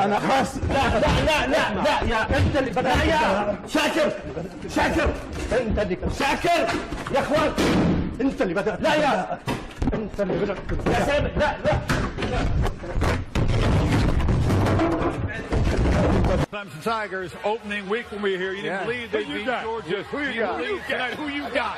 أنا خلاص. لا لا لا لا لا يا أنت اللي بدأت. لا يا شاكر شاكر أنت اللي شاكر يا إخوان أنت اللي بدأت. لا يا أنت اللي بدأت يا سامي. لا لا Clemson Tigers opening week when we were here. You didn't believe they beat Georgia. Who you got? Who you got? Who you got?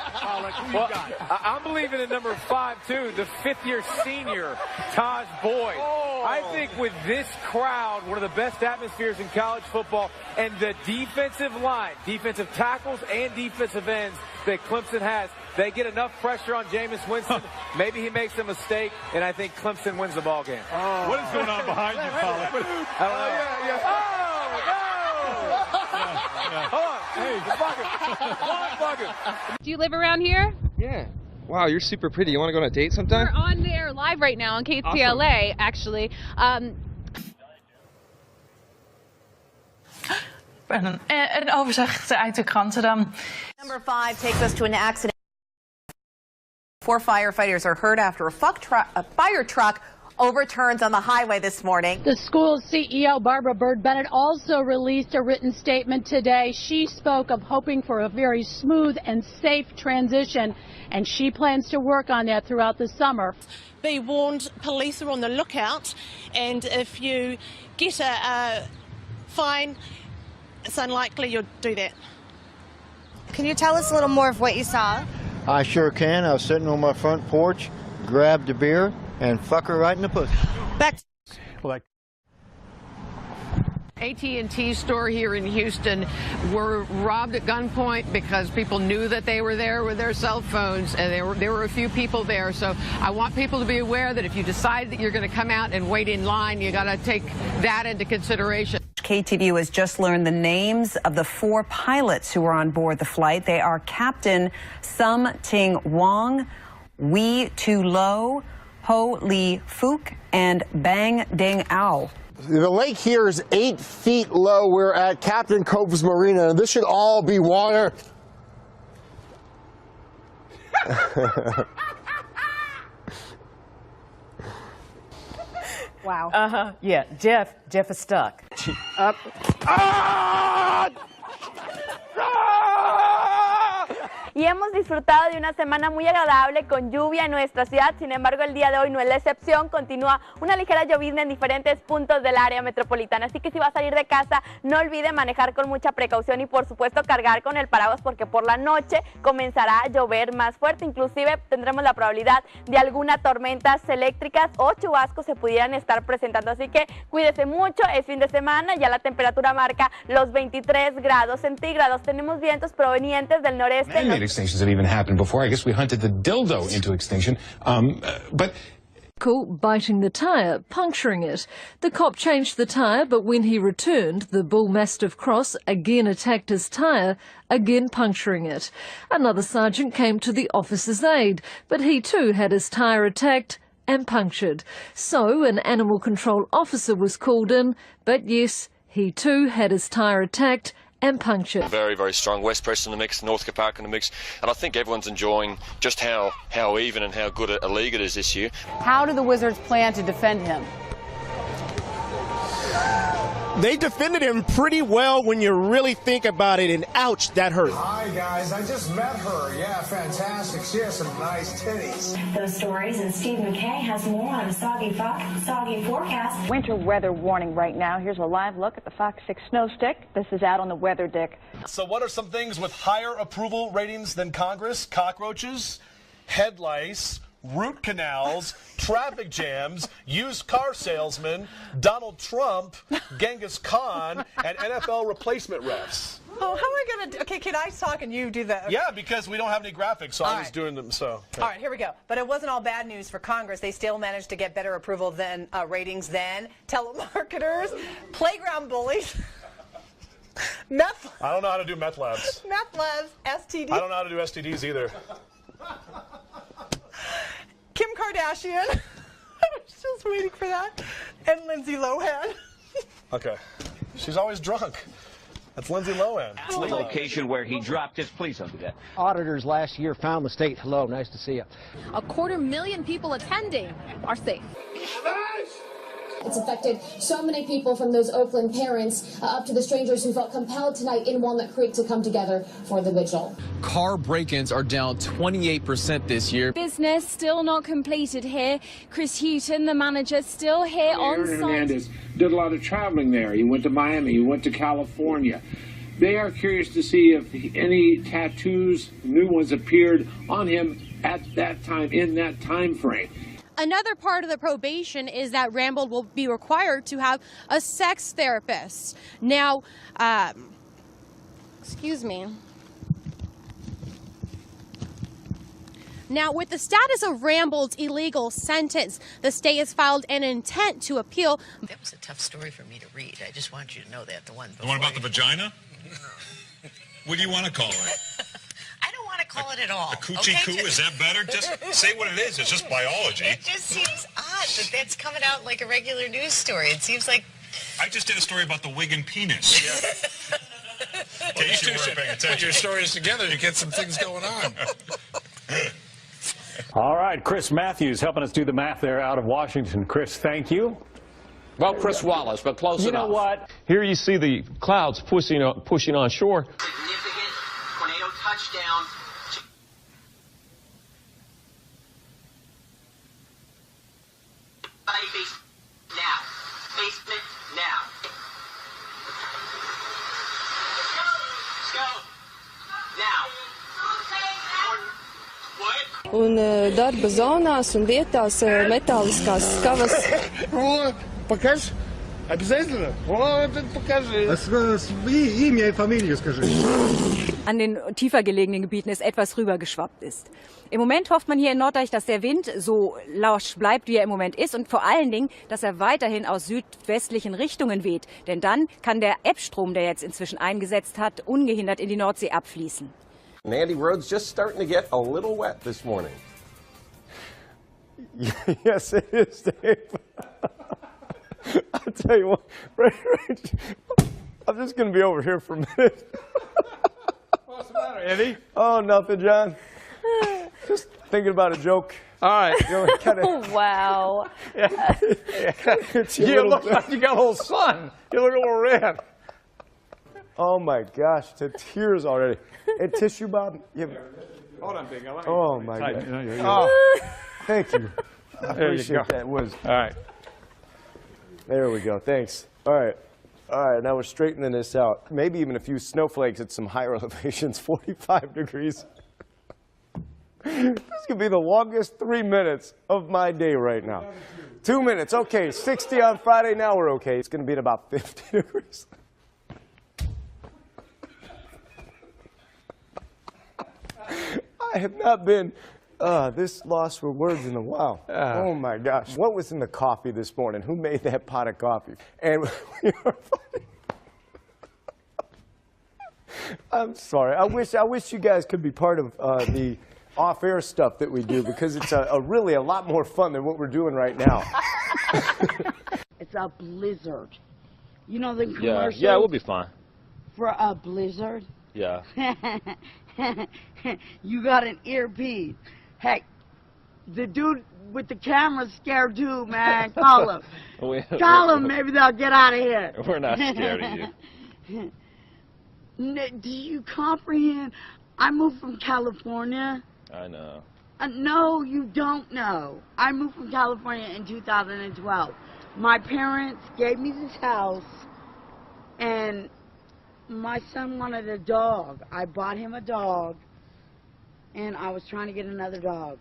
I'm believing in number 5 too, the 5th-year senior, Taj Boyd. I think with this crowd, one of the best atmospheres in college football, and the defensive line, defensive tackles and defensive ends that Clemson has, they get enough pressure on Jameis Winston. Maybe he makes a mistake, and I think Clemson wins the ball game. What is going on behind you, Pollock? I don't know. Hold on. Hey, bucket. Do you live around here? Yeah. Wow, you're super pretty. You want to go on a date sometime? We're on there live right now on 𝗙ests 𝗕loopers, actually. Een overzicht uit de kranten dan. Number 5 takes us to an accident. 4 firefighters are hurt after a fire truck overturns on the highway this morning. The school's CEO, Barbara Bird Bennett, also released a written statement today. She spoke of hoping for a very smooth and safe transition, and she plans to work on that throughout the summer. Be warned, police are on the lookout, and if you get a fine, it's unlikely you'll do that. Can you tell us a little more of what you saw? I sure can. I was sitting on my front porch, grabbed a beer, and fuck her right in the pussy. Back. AT&T store here in Houston were robbed at gunpoint because people knew that they were there with their cell phones, and there were a few people there. So I want people to be aware that if you decide that you're going to come out and wait in line, you got to take that into consideration. KTVU has just learned the names of the 4 pilots who were on board the flight. They are Captain Sum Ting Wong, Wee Tu Lo, Ho Lee Fook, and Bang Ding Ao. The lake here is 8 feet low. We're at Captain Cove's Marina. This should all be water. Wow. Yeah, Jeff is stuck. Ah! Y hemos disfrutado de una semana muy agradable con lluvia en nuestra ciudad. Sin embargo, el día de hoy no es la excepción. Continúa una ligera llovizna en diferentes puntos del área metropolitana. Así que si va a salir de casa, no olvide manejar con mucha precaución y por supuesto cargar con el paraguas, porque por la noche comenzará a llover más fuerte. Inclusive tendremos la probabilidad de algunas tormentas eléctricas o chubascos se pudieran estar presentando. Así que cuídese mucho, es fin de semana, ya la temperatura marca los 23 grados centígrados. Tenemos vientos provenientes del noreste. Extinctions have even happened before. I guess we hunted the dildo into extinction. But biting the tyre, puncturing it. The cop changed the tyre, but when he returned, the bull mastiff cross again attacked his tyre, again puncturing it. Another sergeant came to the officer's aid, but he too had his tyre attacked and punctured. So an animal control officer was called in, but yes, he too had his tyre attacked and punctured. Very, very strong. West Preston in the mix, Northcote Park in the mix, and I think everyone's enjoying just how even and how good a league it is this year. How do the Wizards plan to defend him? They defended him pretty well when you really think about it, and ouch, that hurt. Hi guys, I just met her. Yeah, fantastic. She has some nice titties. Those stories, and Steve McKay has more on a soggy forecast. Winter weather warning right now. Here's a live look at the Fox 6 snow stick. This is out on the weather dick. So what are some things with higher approval ratings than Congress? Cockroaches, head lice, root canals, traffic jams, used car salesmen, Donald Trump, Genghis Khan, and NFL replacement refs. Oh, how am I going to... Okay, can I talk and you do that? Yeah, because we don't have any graphics, so I was doing them, so... Okay. All right, here we go. But it wasn't all bad news for Congress. They still managed to get better approval than ratings than telemarketers, playground bullies, meth... I don't know how to do meth labs. Meth labs, STDs. I don't know how to do STDs either. Kim Kardashian. I was just waiting for that. And Lindsay Lohan. Okay. She's always drunk. That's Lindsay Lohan. That's the location where he dropped it. Please don't do that. Auditors last year found the state. Hello, nice to see you. 250,000 people attending are safe. It's affected so many people, from those Oakland parents up to the strangers who felt compelled tonight in Walnut Creek to come together for the vigil. Car break-ins are down 28% this year. Business still not completed here. Chris Houghton, the manager, still here on site. Hernandez did a lot of traveling there. He went to Miami, he went to California. They are curious to see if any tattoos, new ones, appeared on him at that time, in that time frame. Another part of the probation is that Rambold will be required to have a sex therapist. Now, excuse me. Now, with the status of Rambold's illegal sentence, the state has filed an intent to appeal. That was a tough story for me to read. I just want you to know that. The one about the vagina? What do you want to call it? I don't want to call it at all. A coochie coo? Is that better? Just say what it is. It's just biology. It just seems odd that that's coming out like a regular news story. It seems like... I just did a story about the wig and penis. Yeah. Well, you two should put your stories together to get some things going on. All right, Chris Matthews helping us do the math there out of Washington. Chris, thank you. Well, Chris Wallace, but close enough. You know what? Here you see the clouds pushing on shore. Significant tornado touchdown. Now. Basement now. Let's go. Now. What? Un darba zonās un vietās metāliskās skavas. Покажешь? Обязательно? Вот, покажи. Имя и фамилию скажи. An den tiefer gelegenen Gebieten es etwas rübergeschwappt ist. Im Moment hofft man hier in Norddeich, dass der Wind so lasch bleibt, wie er im Moment ist, und vor allen Dingen, dass er weiterhin aus südwestlichen Richtungen weht. Denn dann kann der Ebbstrom, der jetzt inzwischen eingesetzt hat, ungehindert in die Nordsee abfließen. Andy, road's just starting to get a little wet this morning. Yes, it is, Dave. I'll tell you what, right, I'm just going to be over here for a minute. What's the matter, Andy? Oh, nothing, John. Just thinking about a joke. All right. You know, kinda, Wow. You look like you got a little sun. You look a little red. Oh, my gosh, to tears already. And tissue, Bob? Hold on, Big. Oh, my God. Oh. Thank you. I appreciate that. All right. There we go. Thanks. All right. All right. Now we're straightening this out. Maybe even a few snowflakes at some higher elevations. 45 degrees. This could be the longest 3 minutes of my day right now. 2 minutes. Okay. 60 on Friday. Now we're okay. It's going to be at about 50 degrees. I have not been this lost for words in a while. Oh my gosh. What was in the coffee this morning? Who made that pot of coffee? And we are funny. I'm sorry. I wish you guys could be part of the off-air stuff that we do, because it's really a lot more fun than what we're doing right now. It's a blizzard. You know the commercial? Yeah, we'll be fine. For a blizzard? Yeah. You got an earpiece. Heck, the dude with the camera's scared too, man. Call him. Call him. Maybe they'll get out of here. We're not scared of you. Do you comprehend? I moved from California. I know. No, you don't know. I moved from California in 2012. My parents gave me this house, and my son wanted a dog. I bought him a dog, and I was trying to get another dog.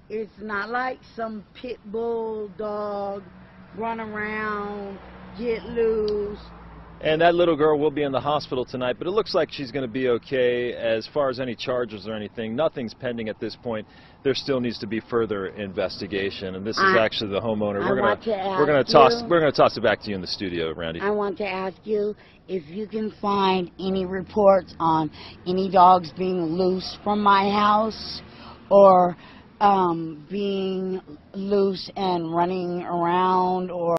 It's not like some pit bull dog, run around, get loose. And that little girl will be in the hospital tonight, but it looks like she's going to be okay. As far as any charges or anything, nothing's pending at this point. There still needs to be further investigation, and this is actually the homeowner. We're going to toss it back to you in the studio, Randy. I want to ask you if you can find any reports on any dogs being loose from my house, or being loose and running around, or